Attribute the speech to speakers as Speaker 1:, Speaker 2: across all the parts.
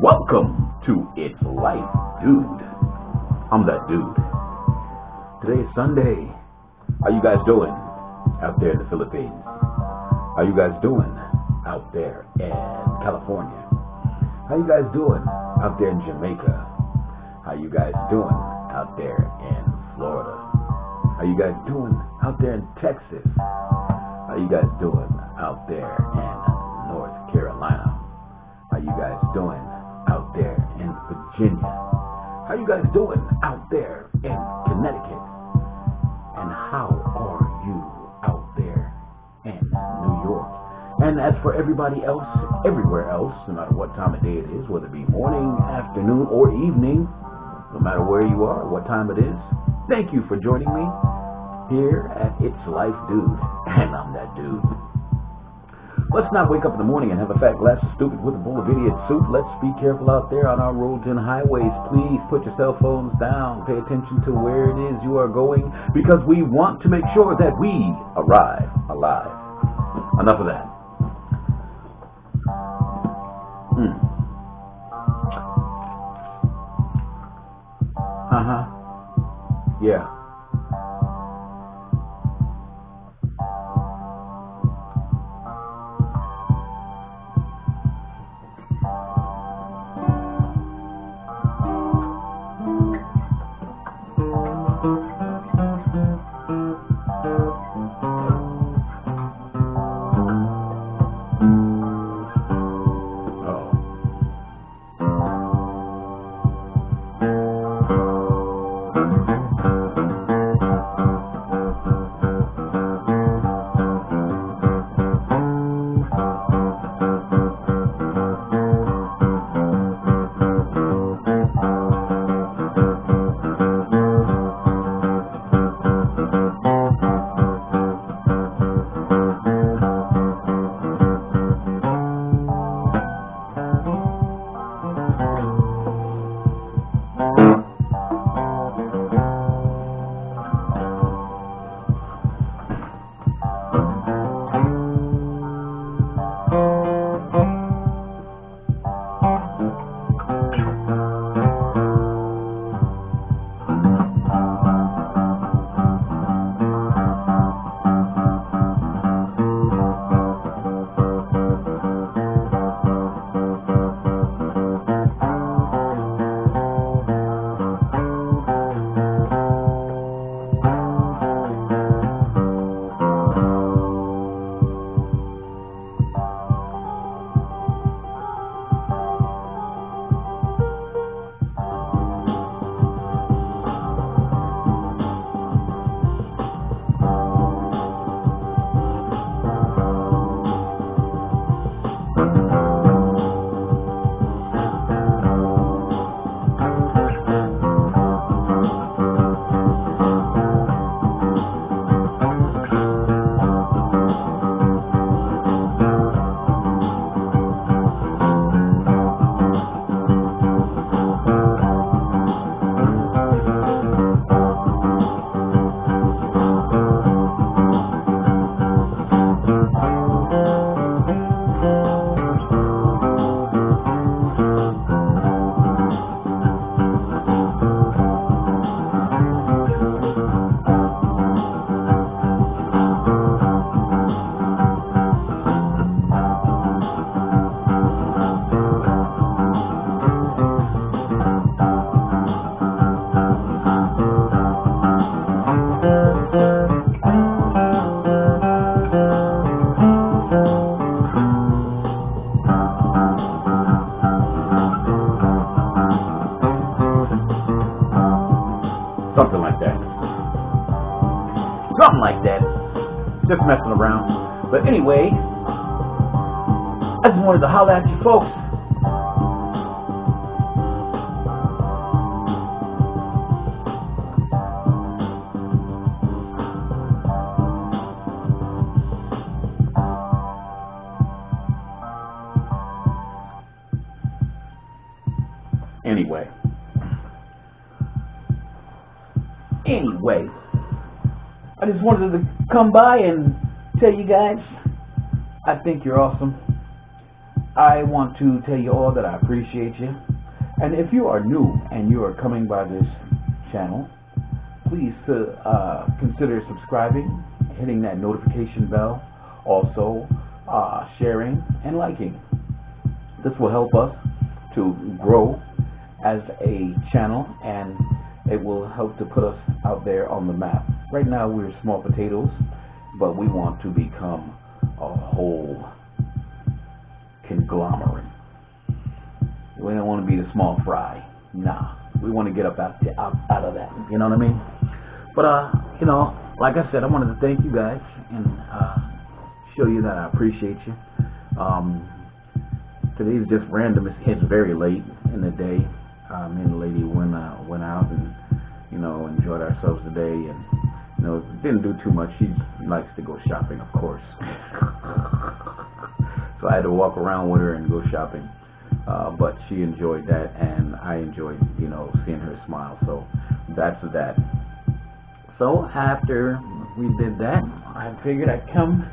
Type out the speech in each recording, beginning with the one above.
Speaker 1: Welcome to It's Life, Dude. I'm that dude. Today is Sunday. How you guys doing out there in the Philippines? How you guys doing out there in California? How you guys doing out there in Jamaica? How you guys doing out there in Florida? How you guys doing out there in Texas? How you guys doing out there in North Carolina? How you guys doing out there in Virginia? How you guys doing out there in Connecticut? And how are you out there in New York? And as for everybody else, everywhere else, no matter what time of day it is, whether it be morning, afternoon, or evening, no matter where you are, what time it is, thank you for joining me here at It's Life, Dude. And I'm that dude. Let's not wake up in the morning and have a fat glass of stupid with a bowl of idiot soup. Let's be careful out there on our roads and highways. Please put your cell phones down. Pay attention to where it is you are going, because we want to make sure that we arrive alive. Enough of that. Yeah. Something like that. Just messing around. But anyway, I just wanted to holler at you folks. Anyway, I just wanted to come by and tell you guys, I think you're awesome. I want to tell you all that I appreciate you. And if you are new and you are coming by this channel, please consider subscribing, hitting that notification bell, also sharing and liking. This will help us to grow as a channel, and it will help to put us out there on the map. Right now we're small potatoes, but we want to become a whole conglomerate. We don't want to be the small fry. Nah, we want to get up out of that. You know what I mean? But you know, like I said, I wanted to thank you guys and show you that I appreciate you. Today is just random. It's very late in the day. Me and the lady went out and, you know, enjoyed ourselves today, and, you know, didn't do too much. She likes to go shopping, of course. So I had to walk around with her and go shopping. But she enjoyed that, and I enjoyed, you know, seeing her smile. So that's that. So after we did that, I figured I'd come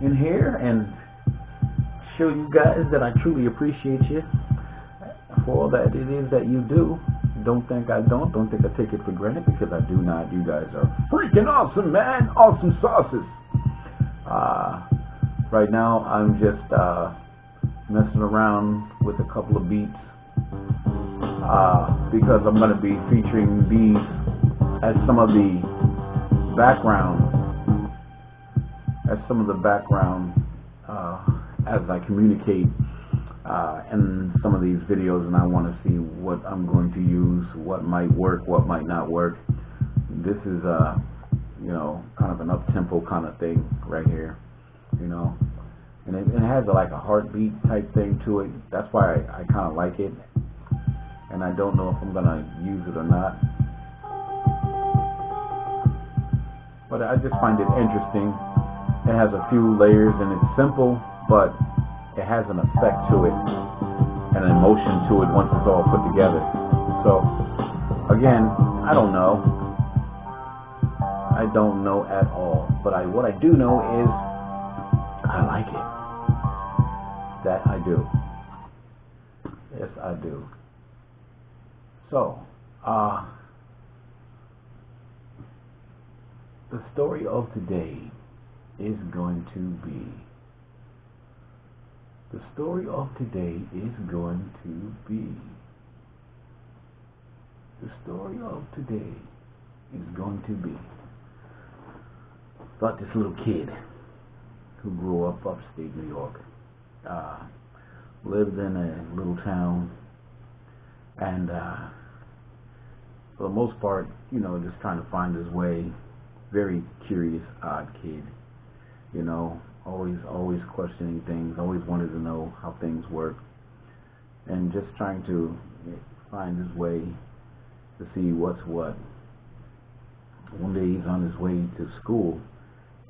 Speaker 1: in here and show you guys that I truly appreciate you for all that it is that you do. Don't think I don't think I take it for granted, because I do not. You guys are freaking awesome, man. Awesome sauces. Right now I'm just messing around with a couple of beats because I'm going to be featuring these as some of the background as I communicate in some of these videos, and I want to see what I'm going to use, what might work, what might not work. This is you know, kind of an up-tempo kind of thing right here, you know, and it has like a heartbeat type thing to it. That's why I kind of like it, and I don't know if I'm gonna use it or not, but I just find it interesting. It has a few layers and it's simple, but it has an effect to it and an emotion to it once it's all put together. So again, I don't know at all, but what I do know is I like it. That I do. Yes, I do. So the story of today is going to be about this little kid who grew up upstate New York, lived in a little town, and for the most part, you know, just trying to find his way. Very curious, odd kid, you know, always questioning things, always wanted to know how things work, and just trying to find his way to see what's what. One day he's on his way to school,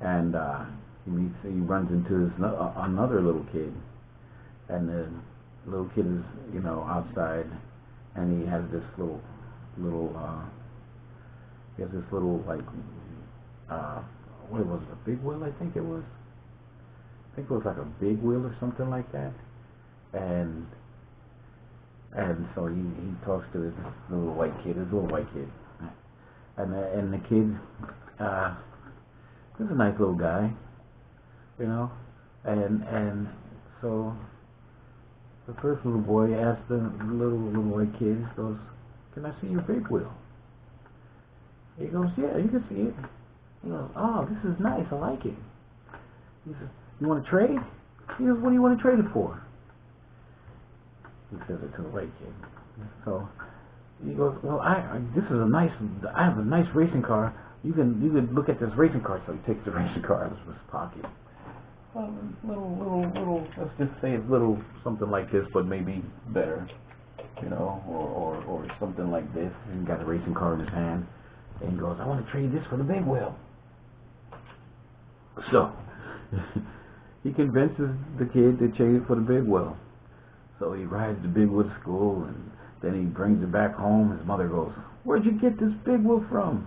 Speaker 1: and he runs into another little kid, and the little kid is, you know, outside, and he has this little like what was it, a big wheel? I think it was like a big wheel or something like that, and so he talks to this little white kid, and the kid, he's a nice little guy, you know, and so the first little boy asked the little white kid, he goes, "Can I see your big wheel?" He goes, "Yeah, you can see it." He goes, "Oh, this is nice, I like it." He says, "You want to trade?" He goes, "What do you want to trade it for?" He says it to the white kid. So he goes, "Well, I have a nice racing car. You can look at this racing car." So he takes the racing car out of his pocket. Little, let's just say it's little something like this, but maybe better, you know, or something like this. And he got the racing car in his hand, and he goes, "I want to trade this for the big wheel." So he convinces the kid to trade it for the big wheel. So he rides the big wheel to school, and then he brings it back home. His mother goes, "Where'd you get this big wheel from?"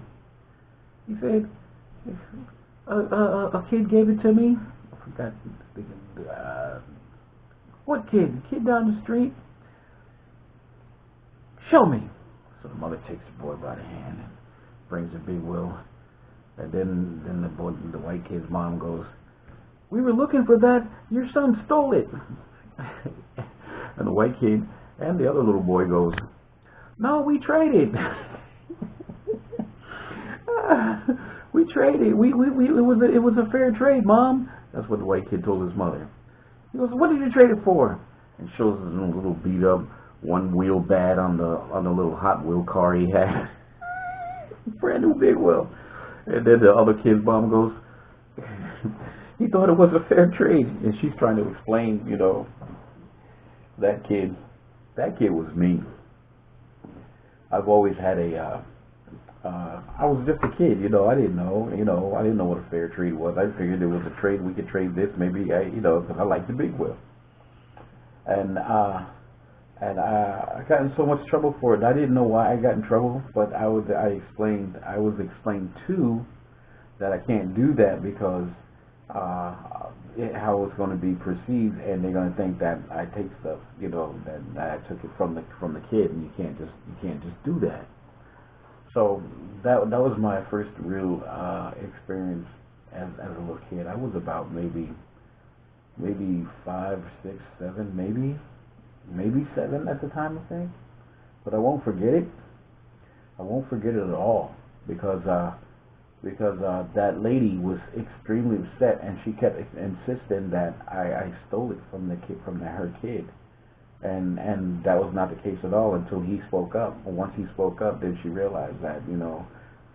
Speaker 1: He said, "A kid gave it to me." I forgot What kid? The kid down the street? Show me. So the mother takes the boy by the hand and brings the big wheel. And then the white kid's mom goes, "We were looking for that. Your son stole it." And the white kid and the other little boy goes, "No, we traded. We traded. It was a fair trade, Mom." That's what the white kid told his mother. He goes, "What did you trade it for?" And shows his little beat up one wheel bad on the little Hot Wheel car he had. Brand new big wheel. And then the other kid's mom goes, "He thought it was a fair trade." And she's trying to explain, that kid was me. I've always had I was just a kid, I didn't know, I didn't know what a fair trade was. I figured there was a trade, we could trade this, maybe, because I like the big wheel. And I got in so much trouble for it. I didn't know why I got in trouble, but I was explained too that I can't do that because how it's going to be perceived, and they're going to think that I take stuff, that I took it from the kid, and you can't just do that. So that was my first real experience as a little kid. I was about maybe 5, 6, 7, maybe 7 at the time, I think. But I won't forget it. I won't forget it at all because that lady was extremely upset, and she kept insisting that I stole it from her kid, and that was not the case at all until he spoke up. And once he spoke up, then she realized that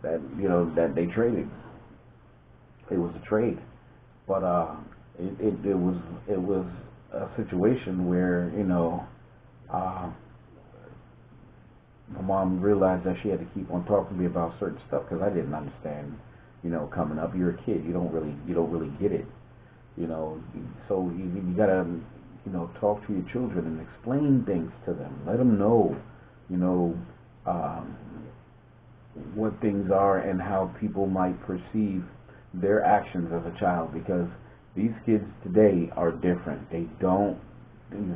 Speaker 1: that they traded. It was a trade, but it was a situation where my mom realized that she had to keep on talking to me about certain stuff because I didn't understand. Coming up, you're a kid. You don't really get it. So you gotta talk to your children and explain things to them. Let them know what things are and how people might perceive their actions as a child, because these kids today are different. They don't,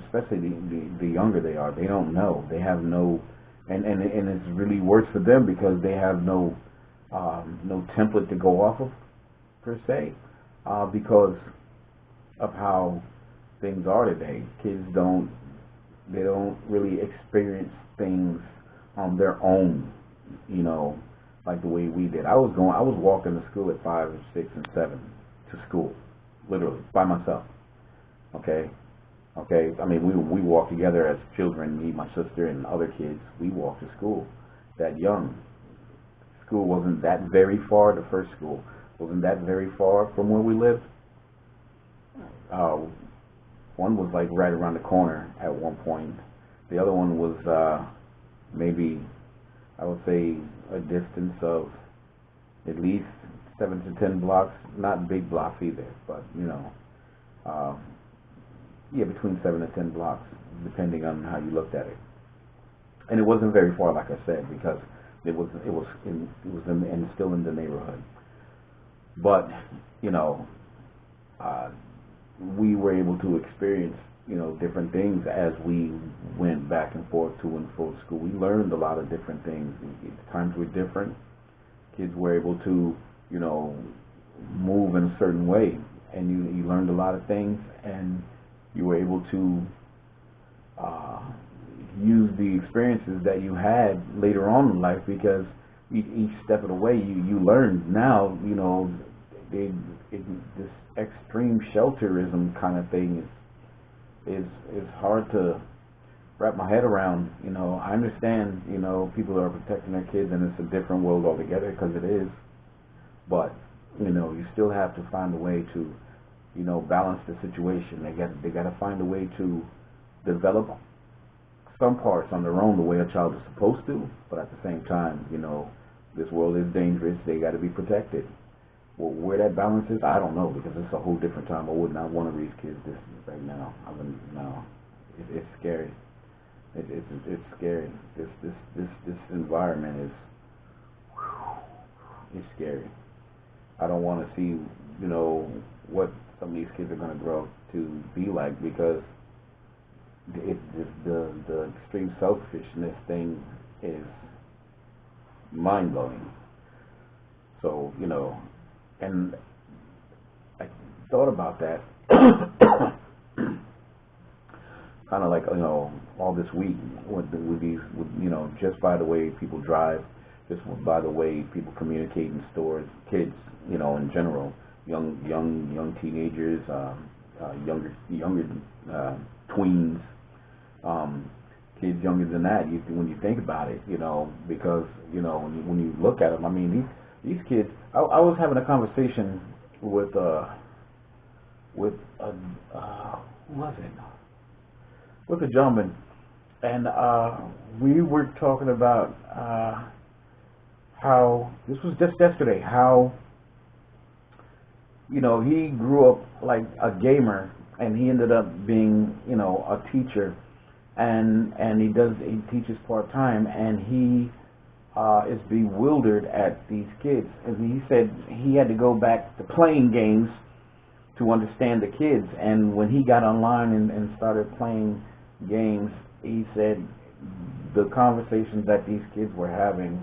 Speaker 1: especially the younger they are, they don't know. They have no, and it's really worse for them because they have no template to go off of per se, because of how things are today. Kids don't really experience things on their own, like the way we did. I was walking to school at 5 and 6 and 7 to school, literally by myself. Okay. I mean, we walked together as children, me, my sister, and other kids. We walked to school that young. School wasn't that very far. The first school wasn't that very far from where we lived. One was like right around the corner at one point. The other one was maybe, I would say, a distance of at least 7 to 10 blocks. Not big blocks either, but between 7 to 10 blocks, depending on how you looked at it. And it wasn't very far, like I said, because it was still in the neighborhood. But we were able to experience different things as we went back and forth to and fro school. We learned a lot of different things. The times were different. Kids were able to move in a certain way, and you learned a lot of things, and you were able to use the experiences that you had later on in life, because each step of the way you learned. Now this extreme shelterism kind of thing is hard to wrap my head around. I understand people are protecting their kids, and it's a different world altogether, because it is, but you still have to find a way to balance the situation. They got to find a way to develop some parts on their own the way a child is supposed to, but at the same time, this world is dangerous. They got to be protected. Well, where that balance is, I don't know, because it's a whole different time. I would not want to raise kids this right now. It's scary. It's scary. This environment is scary. I don't want to see what some of these kids are going to grow up to be like, because the extreme selfishness thing is mind blowing. So and I thought about that kind of like all this week with these just by the way people drive, just by the way people communicate in stores, kids in general, young teenagers, younger tweens, kids younger than that. When you think about it, because when you look at them, I mean these kids. I was having a conversation with who was it? With a gentleman, and we were talking about how this was just yesterday. How he grew up like a gamer, and he ended up being a teacher, and he teaches part time, and he is bewildered at these kids, and he said he had to go back to playing games to understand the kids, and when he got online and started playing games, he said the conversations that these kids were having,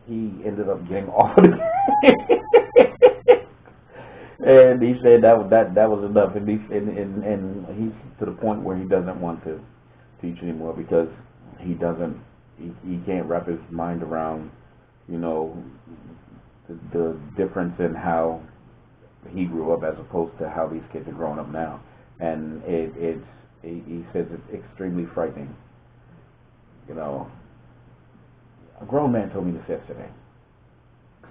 Speaker 1: he ended up getting off of the game. And he said that was enough, and he's to the point where he doesn't want to teach anymore because he can't wrap his mind around the difference in how he grew up as opposed to how these kids are growing up now, and he says it's extremely frightening. A grown man told me this yesterday.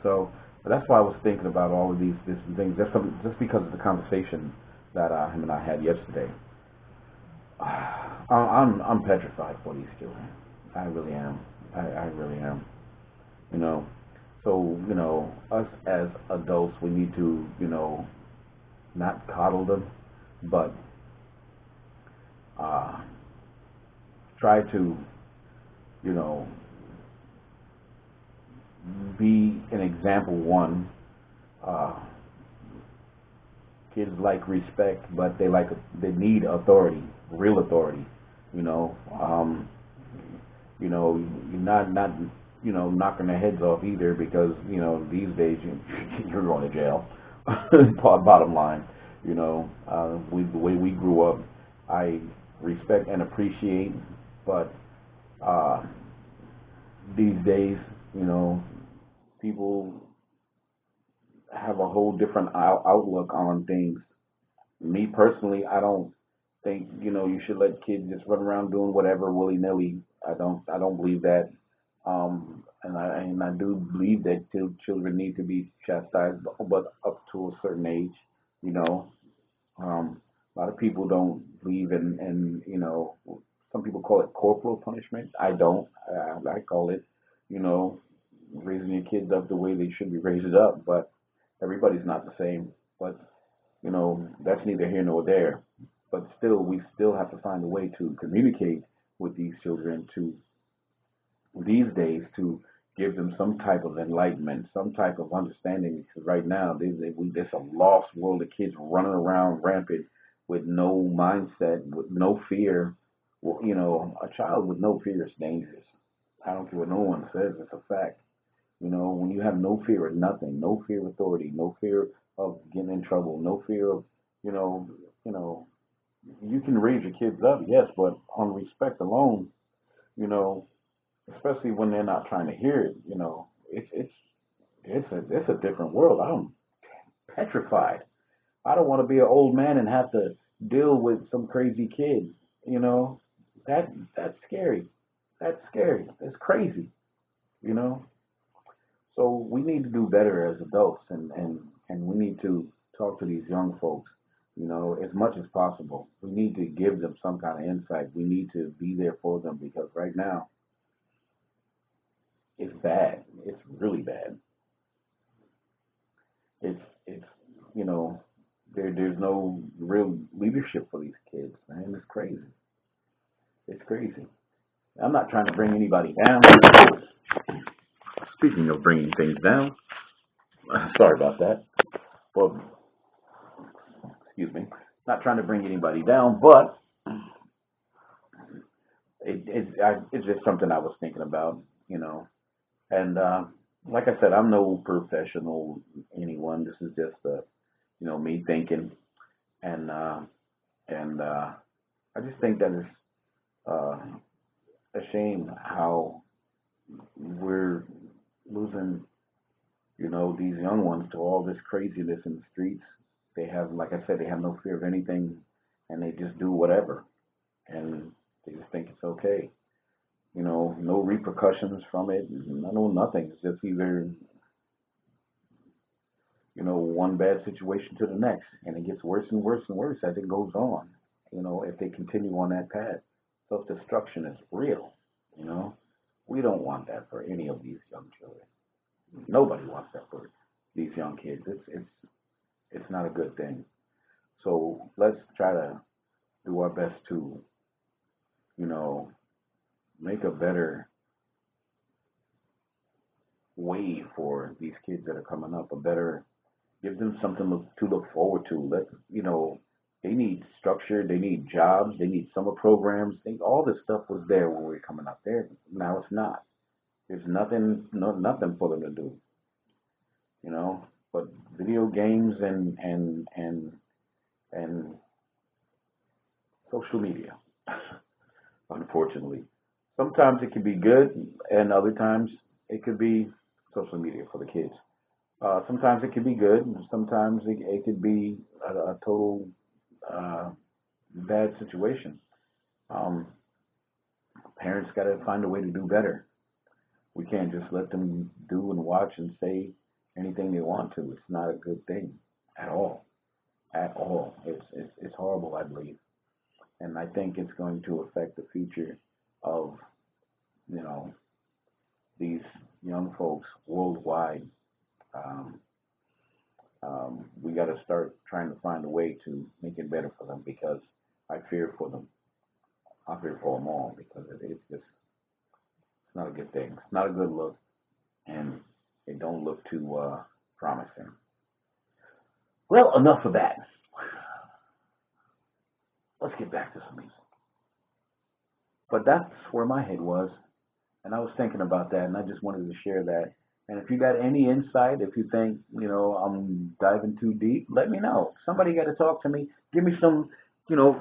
Speaker 1: So that's why I was thinking about all of these things, just because of the conversation that him and I had yesterday. I'm petrified for these children. I really am. I really am. So us as adults, we need to not coddle them, but try to be an example. One, kids like respect, but they need authority, real authority. You're not knocking their heads off either, because these days you're going to jail. Bottom line, the way we grew up, I respect and appreciate, but these days, people have a whole different outlook on things. Me personally, I don't think you should let kids just run around doing whatever willy nilly. I don't believe that. And I do believe that children need to be chastised, but up to a certain age. A lot of people don't believe in some people call it corporal punishment. I don't. I call it raising your kids up the way they should be raised up. But everybody's not the same. But that's neither here nor there. But still, we still have to find a way to communicate with these children these days, to give them some type of enlightenment, some type of understanding. Because right now, there's a lost world of kids running around rampant with no mindset, with no fear. Well, a child with no fear is dangerous. I don't care what no one says; it's a fact. When you have no fear of nothing, no fear of authority, no fear of getting in trouble, no fear of, you know, you can raise your kids up, yes, but on respect alone, you know, especially when they're not trying to hear it, it's a different world. I'm petrified. I don't want to be an old man and have to deal with some crazy kid. You know, that's scary. That's scary. It's crazy. You know. So we need to do better as adults, and we need to talk to these young folks. As much as possible. We need to give them some kind of insight. We need to be there for them, because right now it's bad. It's really bad. It's there's no real leadership for these kids, man. It's crazy. It's crazy. I'm not trying to bring anybody down. Speaking of bringing things down, sorry about that. Well, excuse me. Not trying to bring anybody down, but it's just something I was thinking about, you know. And like I said, I'm no professional anyone. This is just me thinking, and I just think that it's uh, a shame how we're losing, these young ones to all this craziness in the streets. They have, like I said, they have no fear of anything, and they just do whatever, and they just think it's okay. No repercussions from it. No, nothing. It's just either, one bad situation to the next, and it gets worse and worse and worse as it goes on. If they continue on that path, self-destruction is real. You know, we don't want that for any of these young children. Nobody wants that for these young kids. It's not a good thing. So let's try to do our best to, you know, make a better way for these kids that are coming up, a better, give them something to look forward to. They need structure, they need jobs, they need summer programs. All this stuff was there when we were coming up there. Now it's not. There's nothing, nothing for them to do, you know. But video games and social media, unfortunately. Sometimes it can be good, and other times it could be social media for the kids. Sometimes it can be good, and sometimes it could be a total bad situation. Um, Parents got to find a way to do better. We can't just let them do and watch and say anything they want to. It's not a good thing at all. At all. It's horrible, I believe, and I think it's going to affect the future of you know these young folks worldwide. Um, we got to start trying to find a way to make it better for them because I fear for them. I fear for them all because it's not a good thing. It's not a good look, and it don't look too promising. Well, enough of that. Let's get back to some music. But that's where my head was, and I was thinking about that, and I just wanted to share that. And if you got any insight, if you think I'm diving too deep, let me know. Somebody got to talk to me. Give me some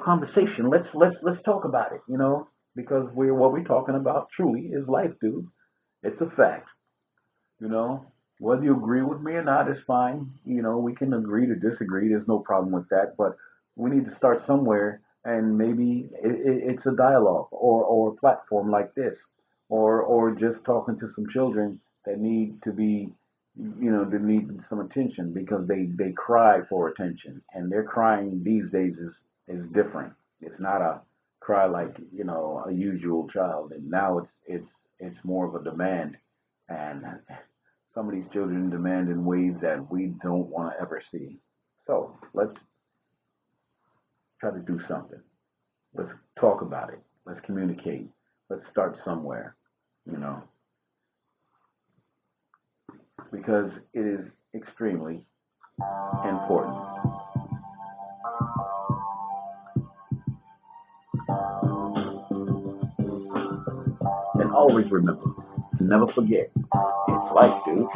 Speaker 1: conversation. Let's talk about it. Because what we're talking about truly is life, dude. It's a fact. You know, whether you agree with me or not is fine. We can agree to disagree. There's no problem with that. But we need to start somewhere, and maybe it's a dialogue or a platform like this, or just talking to some children that need to be, that need some attention because they cry for attention, and their crying these days is different. It's not a cry like a usual child, and now it's more of a demand, and some of these children demand in ways that we don't want to ever see. So let's try to do something. Let's talk about it. Let's communicate. Let's start somewhere, you know, because it is extremely important. And always remember, never forget, it's life, dude.